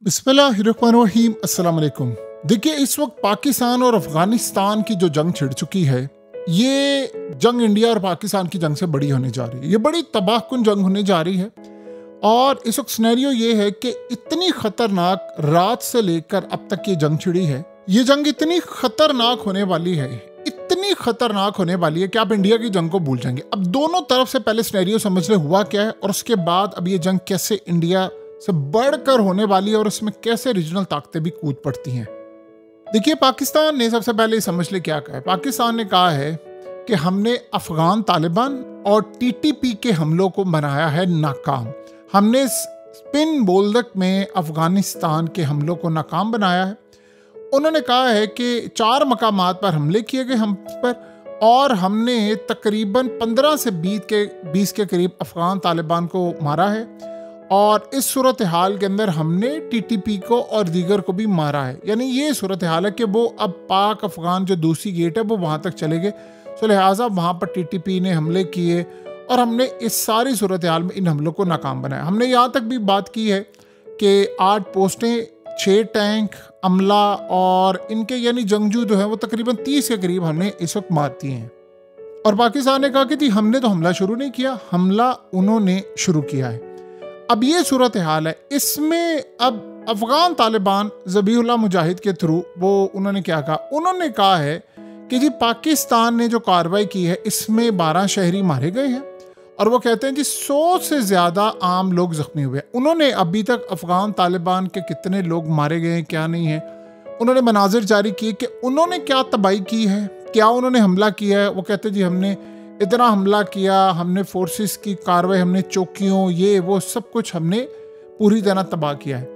बिस्मिल्लाहिर्रहमानिर्रहीम। अस्सलाम वालेकुम। देखिए, इस वक्त पाकिस्तान और अफगानिस्तान की जो जंग छिड़ चुकी है, ये जंग इंडिया और पाकिस्तान की जंग से बड़ी होने जा रही है। ये बड़ी तबाहकुन जंग होने जा रही है। और इस वक्त सिनेरियो ये है कि इतनी खतरनाक रात से लेकर अब तक ये जंग छिड़ी है। ये जंग इतनी खतरनाक होने वाली है, इतनी खतरनाक होने वाली है कि आप इंडिया की जंग को भूल जाएंगे। अब दोनों तरफ से पहले सिनेरियो समझ ले हुआ क्या है, और उसके बाद अब ये जंग कैसे इंडिया से बढ़कर होने वाली है और उसमें कैसे रीजनल ताकतें भी कूद पड़ती हैं। देखिए, पाकिस्तान ने सबसे पहले समझ ले क्या कहा है। पाकिस्तान ने कहा है कि हमने अफगान तालिबान और टीटीपी के हमलों को बनाया है नाकाम। हमने स्पिन बोल्दक में अफगानिस्तान के हमलों को नाकाम बनाया है। उन्होंने कहा है कि 4 मकामात पर हमले किए गए हम पर, और हमने तकरीबन 15 से 20 के करीब अफगान तालिबान को मारा है। और इस सूरत हाल के अंदर हमने टीटीपी को और दीगर को भी मारा है। यानी ये सूरत हाल है कि वो अब पाक अफगान जो दूसरी गेट है वो वहाँ तक चले गए, तो लिहाजा वहाँ पर टीटीपी ने हमले किए और हमने इस सारी सूरत हाल में इन हमलों को नाकाम बनाया। हमने यहाँ तक भी बात की है कि 8 पोस्टें, 6 टैंक, अमला और इनके यानी जंगजू जो है वो तकरीबन 30 के करीब हमने इस वक्त मार दिए हैं। और पाकिस्तान ने कहा कि जी हमने तो हमला शुरू नहीं किया, हमला उन्होंने शुरू किया है। अब ये सूरत हाल है। इसमें अब अफगान तालिबान ज़बीहुल्लाह मुजाहिद के थ्रू वो उन्होंने क्या कहा, उन्होंने कहा है कि जी पाकिस्तान ने जो कार्रवाई की है इसमें 12 शहरी मारे गए हैं, और वो कहते हैं जी 100 से ज़्यादा आम लोग ज़ख्मी हुए। उन्होंने अभी तक अफगान तालिबान के कितने लोग मारे गए हैं क्या नहीं है, उन्होंने मनाजिर जारी किए कि उन्होंने क्या तबाही की है, क्या उन्होंने हमला किया है। वो कहते हैं जी हमने इतना हमला किया, हमने फोर्सेस की कार्रवाई, हमने चौकियों, ये वो सब कुछ हमने पूरी तरह तबाह किया है।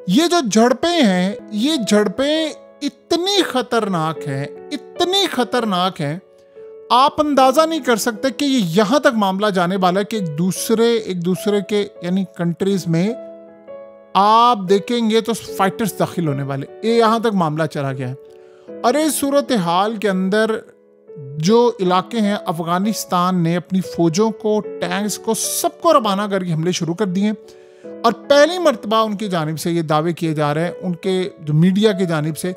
ये जो झड़पें हैं, ये झड़पें इतनी खतरनाक हैं, इतनी खतरनाक हैं, आप अंदाज़ा नहीं कर सकते कि ये यहाँ तक मामला जाने वाला है कि एक दूसरे के यानी कंट्रीज़ में आप देखेंगे तो फाइटर्स दाखिल होने वाले, ये यहाँ तक मामला चला गया है। और इस सूरत हाल के अंदर जो इलाके हैं, अफगानिस्तान ने अपनी फौजों को, टैंक्स को, सबको रवाना करके हमले शुरू कर दिए। और पहली मर्तबा उनकी जानिब से ये दावे किए जा रहे हैं, उनके जो मीडिया की जानिब से,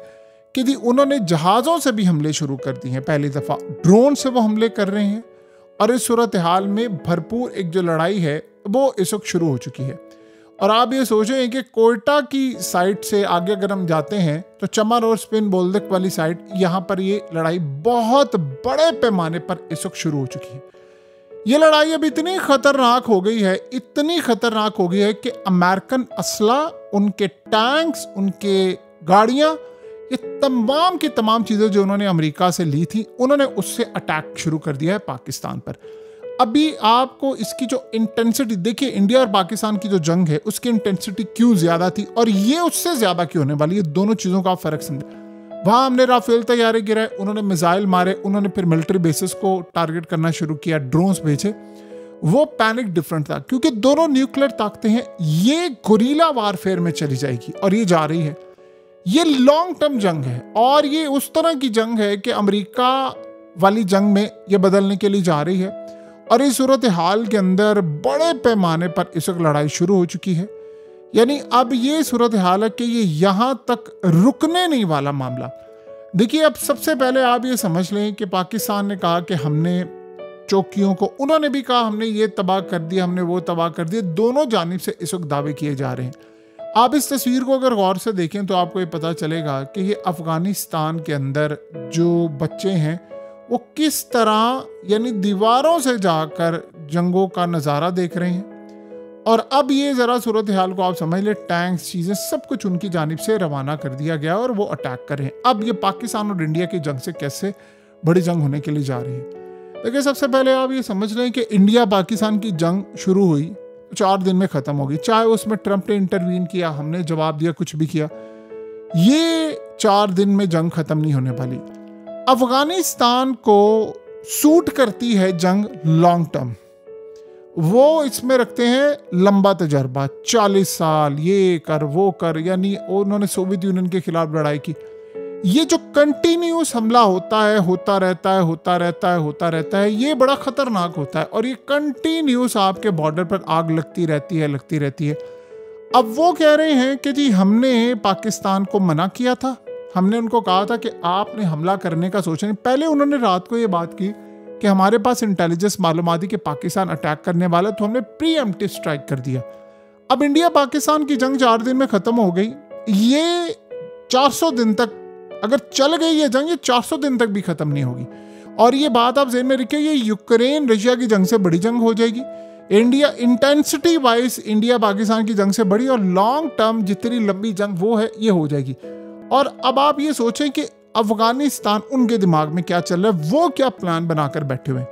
कि जी उन्होंने जहाज़ों से भी हमले शुरू कर दिए हैं। पहली दफ़ा ड्रोन से वो हमले कर रहे हैं। और इस सूरत हाल में भरपूर एक जो लड़ाई है वो इस वक्त शुरू हो चुकी है। और आप ये सोचें कि कोयटा की साइड से आगे अगर हम जाते हैं तो चमन और स्पिन बोल्दक वाली साइड, यहाँ पर ये लड़ाई बहुत बड़े पैमाने पर इस वक्त शुरू हो चुकी है। ये लड़ाई अब इतनी खतरनाक हो गई है, इतनी खतरनाक हो गई है कि अमेरिकन असला, उनके टैंक्स, उनके गाड़ियाँ, ये तमाम की तमाम चीज़ें जो उन्होंने अमेरिका से ली थी, उन्होंने उससे अटैक शुरू कर दिया है पाकिस्तान पर। अभी आपको इसकी जो इंटेंसिटी देखिए, इंडिया और पाकिस्तान की जो जंग है उसकी इंटेंसिटी क्यों ज़्यादा थी और ये उससे ज़्यादा क्यों होने वाली है, दोनों चीज़ों का फ़र्क समझे। वहाँ हमने राफेल तैयारे गिराए, उन्होंने मिसाइल मारे, उन्होंने फिर मिलिट्री बेसिस को टारगेट करना शुरू किया, ड्रोन्स भेजे। वो पैनिक डिफरेंट था क्योंकि दोनों न्यूक्लियर ताकतें हैं। ये गुरीला वारफेयर में चली जाएगी और ये जा रही है। ये लॉन्ग टर्म जंग है और ये उस तरह की जंग है कि अमेरिका वाली जंग में ये बदलने के लिए जा रही है। और इस सूरत हाल के अंदर बड़े पैमाने पर इस वक्त लड़ाई शुरू हो चुकी है। यानी अब ये सूरत हाल है कि ये यहाँ तक रुकने नहीं वाला मामला। देखिए, अब सबसे पहले आप ये समझ लें कि पाकिस्तान ने कहा कि हमने चौकियों को, उन्होंने भी कहा हमने ये तबाह कर दिया, हमने वो तबाह कर दिया। दोनों जानिब से इस वक्त दावे किए जा रहे हैं। आप इस तस्वीर को अगर गौर से देखें तो आपको ये पता चलेगा कि ये अफगानिस्तान के अंदर जो बच्चे हैं वो किस तरह यानी दीवारों से जाकर जंगों का नज़ारा देख रहे हैं। और अब ये ज़रा सूरत हाल को आप समझ ले, टैंक्स, चीज़ें सब कुछ उनकी जानिब से रवाना कर दिया गया और वो अटैक कर रहे हैं। अब ये पाकिस्तान और इंडिया की जंग से कैसे बड़ी जंग होने के लिए जा रही है। देखिए, सबसे पहले आप ये समझ लें कि इंडिया पाकिस्तान की जंग शुरू हुई 4 दिन में ख़त्म होगी, चाहे उसमें ट्रंप ने इंटरवीन किया, हमने जवाब दिया, कुछ भी किया, ये 4 दिन में जंग ख़त्म नहीं होने वाली। अफगानिस्तान को सूट करती है जंग लॉन्ग टर्म। वो इसमें रखते हैं लंबा तजर्बा, 40 साल, ये कर वो कर। यानी उन्होंने सोवियत यूनियन के खिलाफ लड़ाई की। ये जो कंटिन्यूस हमला होता है, होता रहता है, ये बड़ा खतरनाक होता है। और ये कंटिन्यूस आपके बॉर्डर पर आग लगती रहती है। अब वो कह रहे हैं कि जी हमने पाकिस्तान को मना किया था, हमने उनको कहा था कि आपने हमला करने का सोचा नहीं। पहले उन्होंने रात को ये बात की कि हमारे पास इंटेलिजेंस मालूम आती कि पाकिस्तान अटैक करने वाला, तो हमने प्रीएम्प्टिव स्ट्राइक कर दिया। अब इंडिया पाकिस्तान की जंग 4 दिन में खत्म हो गई। ये 400 दिन तक अगर चल गई ये जंग, ये 400 दिन तक भी खत्म नहीं होगी। और ये बात आप ज़हन में रखिए, ये यूक्रेन रशिया की जंग से बड़ी जंग हो जाएगी। India intensity wise India Pakistan की जंग से बड़ी, और लॉन्ग टर्म जितनी लंबी जंग वो है ये हो जाएगी। और अब आप ये सोचें कि अफगानिस्तान उनके दिमाग में क्या चल रहा है, वो क्या प्लान बनाकर बैठे हुए हैं।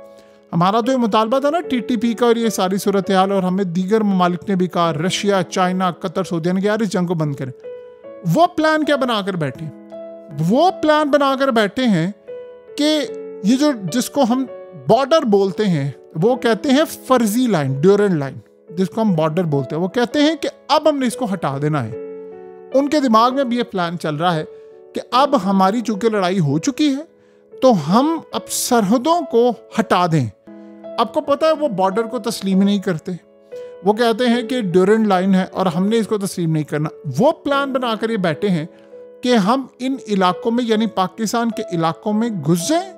हमारा तो ये मुतालबा था ना टीटीपी का और ये सारी सूरत हाल, और हमें दीगर ममालिक ने भी कहा, रशिया, चाइना, कतर, सऊदी ने, यार इस जंग को बंद करें। वो प्लान क्या बनाकर बैठे, वो प्लान बनाकर बैठे हैं कि ये जो जिसको हम बॉर्डर बोलते हैं, वो कहते हैं फर्जी लाइन, ड्यूरेंट लाइन, जिसको हम बॉर्डर बोलते हैं, वो कहते हैं कि अब हमने इसको हटा देना है। उनके दिमाग में भी ये प्लान चल रहा है कि अब हमारी चूंकि लड़ाई हो चुकी है तो हम अब सरहदों को हटा दें। आपको पता है वो बॉर्डर को तस्लीम नहीं करते, वो कहते हैं कि ड्यूरेंट लाइन है और हमने इसको तस्लीम नहीं करना। वो प्लान बनाकर ये बैठे हैं कि हम इन इलाकों में यानी पाकिस्तान के इलाकों में घुस जाएं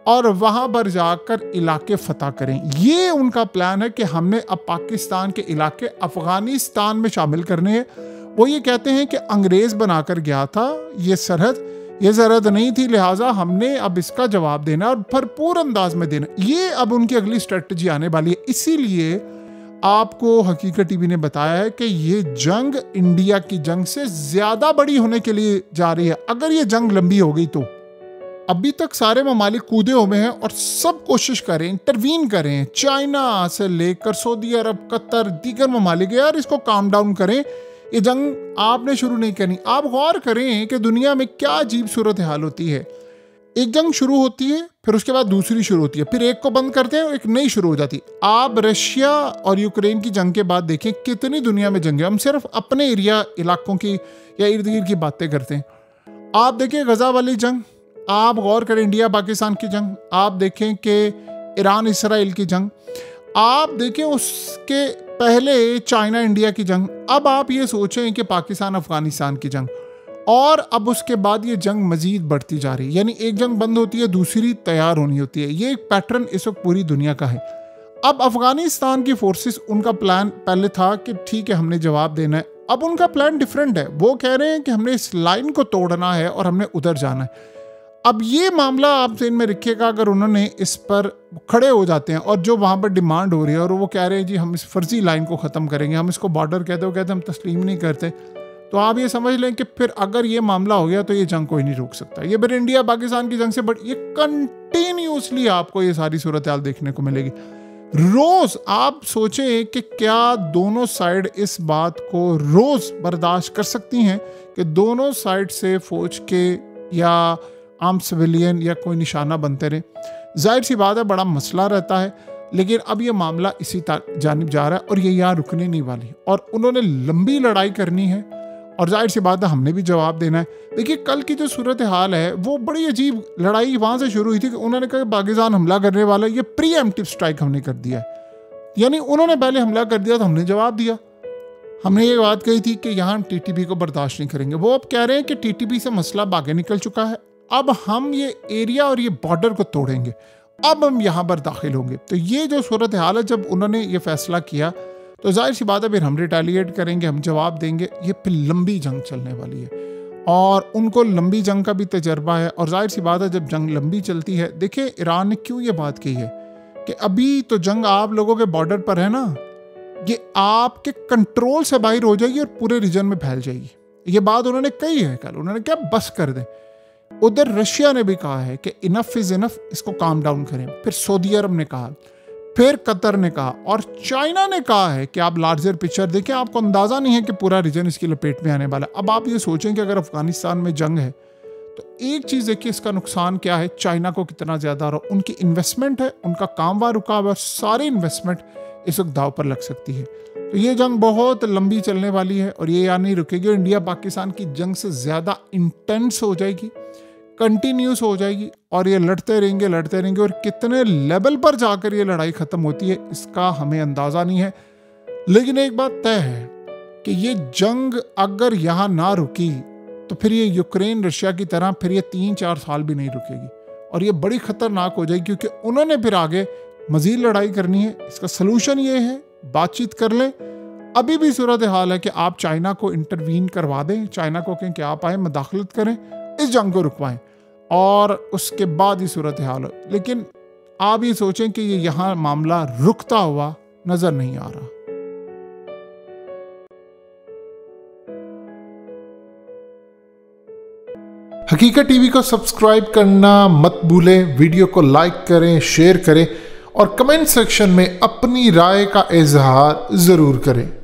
और वहां पर जाकर इलाके फतह करें। ये उनका प्लान है कि हमने अब पाकिस्तान के इलाके अफगानिस्तान में शामिल करने हैं। वो ये कहते हैं कि अंग्रेज बनाकर गया था ये सरहद नहीं थी, लिहाजा हमने अब इसका जवाब देना और भरपूर अंदाज में देना। ये अब उनकी अगली स्ट्रेटजी आने वाली है। इसीलिए आपको हकीकत टीवी ने बताया है कि ये जंग इंडिया की जंग से ज्यादा बड़ी होने के लिए जा रही है अगर ये जंग लंबी हो गई तो। अभी तक सारे ममालिक कूदे हुए हैं और सब कोशिश करें, इंटरवीन करें, चाइना से लेकर सऊदी अरब, कतर, दीगर ममालिक, यार इसको काम डाउन करें, ये जंग आपने शुरू नहीं करनी। आप गौर करें कि दुनिया में क्या अजीब सूरत हाल होती है। एक जंग शुरू होती है, फिर उसके बाद दूसरी शुरू होती है, फिर एक को बंद करते हैं और एक नई शुरू हो जाती है। आप रशिया और यूक्रेन की जंग के बाद देखें कितनी दुनिया में जंग है। हम सिर्फ अपने एरिया इलाकों की या इर्द गिर्द की बातें करते हैं। आप देखें गजा वाली जंग, आप गौर करें इंडिया पाकिस्तान की जंग, आप देखें कि ईरान इसराइल की जंग, आप देखें उसके पहले चाइना इंडिया की जंग, अब आप ये सोचें कि पाकिस्तान अफगानिस्तान की जंग, और अब उसके बाद ये जंग मजीद बढ़ती जा रही है। यानी एक जंग बंद होती है, दूसरी तैयार होनी होती है। ये एक पैटर्न इस वक्त पूरी दुनिया का है। अब अफगानिस्तान की फोर्सेस, उनका प्लान पहले था कि ठीक है हमने जवाब देना है, अब उनका प्लान डिफरेंट है। वो कह रहे हैं कि हमने इस लाइन को तोड़ना है और हमने उधर जाना है। अब ये मामला आप ज़हन में रखिएगा, अगर उन्होंने इस पर खड़े हो जाते हैं और जो वहाँ पर डिमांड हो रही है और वो कह रहे हैं जी हम इस फर्जी लाइन को ख़त्म करेंगे, हम इसको बॉर्डर कहते हो, कहते हम तस्लीम नहीं करते, तो आप ये समझ लें कि फिर अगर ये मामला हो गया तो ये जंग कोई नहीं रोक सकता। ये फिर इंडिया पाकिस्तान की जंग से ये कंटिन्यूसली आपको ये सारी सूरत हाल देखने को मिलेगी। रोज़ आप सोचें कि क्या दोनों साइड इस बात को रोज़ बर्दाश्त कर सकती हैं कि दोनों साइड से फौज के या आम सिविलियन या कोई निशाना बनते रहे। जाहिर सी बात है बड़ा मसला रहता है, लेकिन अब ये मामला इसी जानिब जा रहा है और ये यहाँ रुकने नहीं वाली, और उन्होंने लंबी लड़ाई करनी है और जाहिर सी बात है हमने भी जवाब देना है। देखिए कल की जो सूरत हाल है वो बड़ी अजीब, लड़ाई वहाँ से शुरू हुई थी कि उन्होंने कहा पाकिस्तान हमला करने वाला, ये प्रीएम्प्टिव स्ट्राइक हमने कर दिया है। यानी उन्होंने पहले हमला कर दिया तो हमने जवाब दिया। हमने ये बात कही थी कि यहाँ हम टीटीपी को बर्दाश्त नहीं करेंगे। वो अब कह रहे हैं कि टीटीपी से मसला आगे निकल चुका है, अब हम ये एरिया और ये बॉर्डर को तोड़ेंगे, अब हम यहाँ पर दाखिल होंगे। तो ये जो सूरत हाल है, जब उन्होंने ये फैसला किया तो जाहिर सी बात है फिर हम रिटेलिएट करेंगे, हम जवाब देंगे। ये फिर लंबी जंग चलने वाली है और उनको लंबी जंग का भी तजर्बा है। और जाहिर सी बात है जब जंग लंबी चलती है, देखिए ईरान ने क्यों ये बात कही है कि अभी तो जंग आप लोगों के बॉर्डर पर है ना, ये आपके कंट्रोल से बाहर हो जाएगी और पूरे रीजन में फैल जाएगी। ये बात उन्होंने कही है कल, उन्होंने क्या बस कर दें। उधर रशिया ने भी कहा है कि इनफ इज इनफ, इसको काम डाउन करें। फिर सऊदी अरब ने कहा, फिर कतर ने कहा और चाइना ने कहा है कि आप लार्जर पिक्चर देखें, आपको अंदाजा नहीं है कि पूरा रीजन इसकी लपेट में आने वाला है। अब आप ये सोचें कि अगर अफगानिस्तान में जंग है तो एक चीज़ देखिए इसका नुकसान क्या है, चाइना को कितना ज़्यादा हो, उनकी इन्वेस्टमेंट है, उनका काम वहाँ रुका हुआ, सारी इन्वेस्टमेंट इस वक्त दाव पर लग सकती है। तो ये जंग बहुत लंबी चलने वाली है और ये यहाँ नहीं रुकेगी। इंडिया पाकिस्तान की जंग से ज़्यादा इंटेंस हो जाएगी, कंटिन्यूस हो जाएगी और ये लड़ते रहेंगे और कितने लेवल पर जाकर ये लड़ाई ख़त्म होती है इसका हमें अंदाज़ा नहीं है। लेकिन एक बात तय है कि ये जंग अगर यहाँ ना रुकी तो फिर ये यूक्रेन रशिया की तरह फिर ये 3-4 साल भी नहीं रुकेगी और ये बड़ी खतरनाक हो जाएगी, क्योंकि उन्होंने फिर आगे मजीद लड़ाई करनी है। इसका सलूशन ये है, बातचीत कर लें। अभी भी सूरत हाल है कि आप चाइना को इंटरवीन करवा दें, चाइना को कहें कि आप आए, मदाखलत करें, इस जंग को रुकवाएं और उसके बाद ही सूरत हाल हो। लेकिन आप ये सोचें कि ये यहाँ मामला रुकता हुआ नजर नहीं आ रहा। हकीकत टीवी को सब्सक्राइब करना मत भूलें, वीडियो को लाइक करें, शेयर करें और कमेंट सेक्शन में अपनी राय का इजहार जरूर करें।